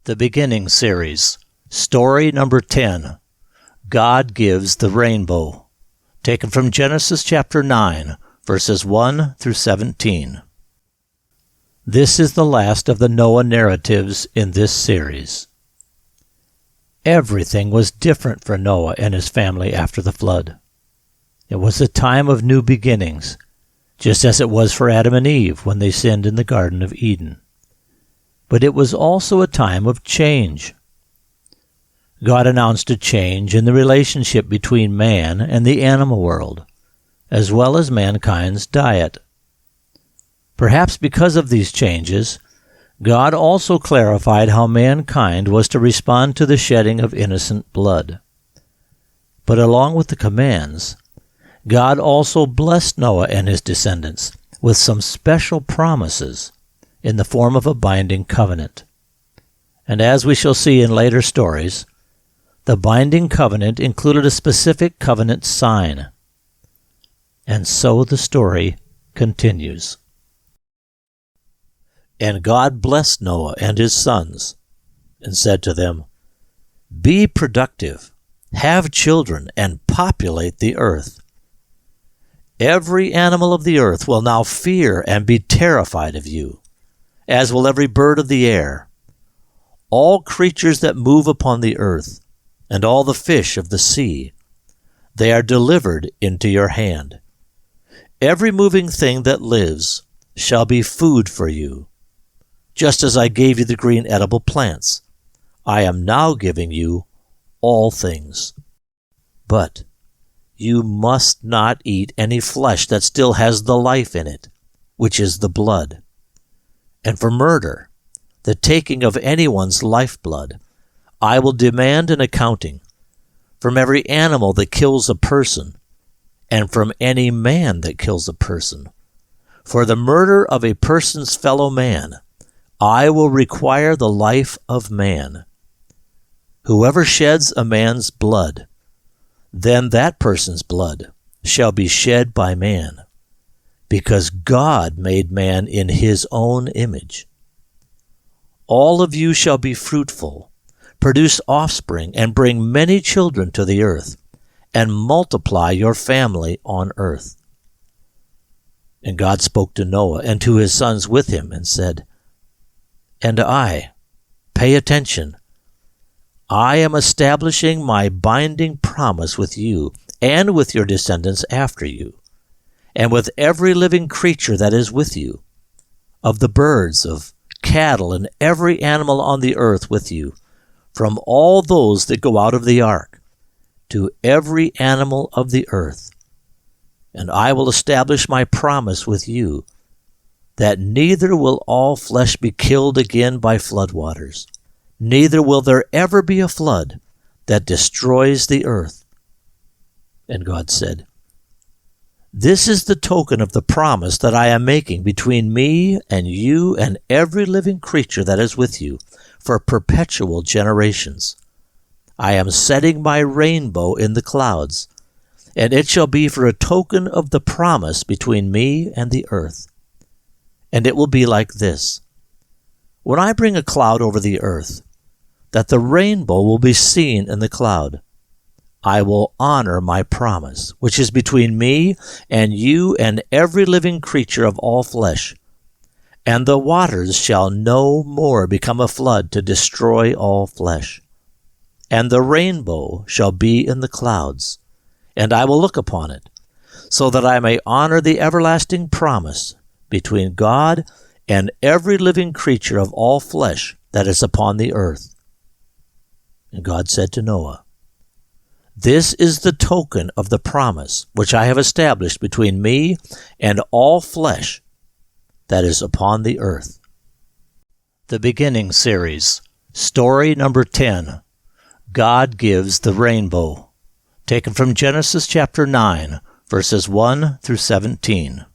The Beginning Series, Story Number 10, God Gives the Rainbow, taken from Genesis chapter 9, verses 1 through 17. This is the last of the Noah narratives in this series. Everything was different for Noah and his family after the flood. It was a time of new beginnings, just as it was for Adam and Eve when they sinned in the Garden of Eden. But it was also a time of change. God announced a change in the relationship between man and the animal world, as well as mankind's diet. Perhaps because of these changes, God also clarified how mankind was to respond to the shedding of innocent blood. But along with the commands, God also blessed Noah and his descendants with some special promises in the form of a binding covenant. And as we shall see in later stories, the binding covenant included a specific covenant sign. And so the story continues. And God blessed Noah and his sons, and said to them, "Be productive, have children, and populate the earth. Every animal of the earth will now fear and be terrified of you, as will every bird of the air, all creatures that move upon the earth, and all the fish of the sea. They are delivered into your hand. Every moving thing that lives shall be food for you. Just as I gave you the green edible plants, I am now giving you all things. But you must not eat any flesh that still has the life in it, which is the blood. And for murder, the taking of anyone's lifeblood, I will demand an accounting from every animal that kills a person, and from any man that kills a person. For the murder of a person's fellow man, I will require the life of man. Whoever sheds a man's blood, then that person's blood shall be shed by man, because God made man in his own image. All of you shall be fruitful, produce offspring, and bring many children to the earth, and multiply your family on earth." And God spoke to Noah and to his sons with him and said, "And I, pay attention, I am establishing my binding promise with you and with your descendants after you, and with every living creature that is with you, of the birds, of cattle, and every animal on the earth with you, from all those that go out of the ark, to every animal of the earth. And I will establish my promise with you, that neither will all flesh be killed again by floodwaters, neither will there ever be a flood that destroys the earth." And God said, "This is the token of the promise that I am making between me and you and every living creature that is with you for perpetual generations. I am setting my rainbow in the clouds, and it shall be for a token of the promise between me and the earth. And it will be like this: when I bring a cloud over the earth, that the rainbow will be seen in the cloud. I will honor my promise, which is between me and you and every living creature of all flesh. And the waters shall no more become a flood to destroy all flesh. And the rainbow shall be in the clouds, and I will look upon it, so that I may honor the everlasting promise between God and every living creature of all flesh that is upon the earth." And God said to Noah, "This is the token of the promise which I have established between me and all flesh that is upon the earth." The Beginning Series, Story Number 10, God Gives the Rainbow, taken from Genesis chapter 9, verses 1 through 17.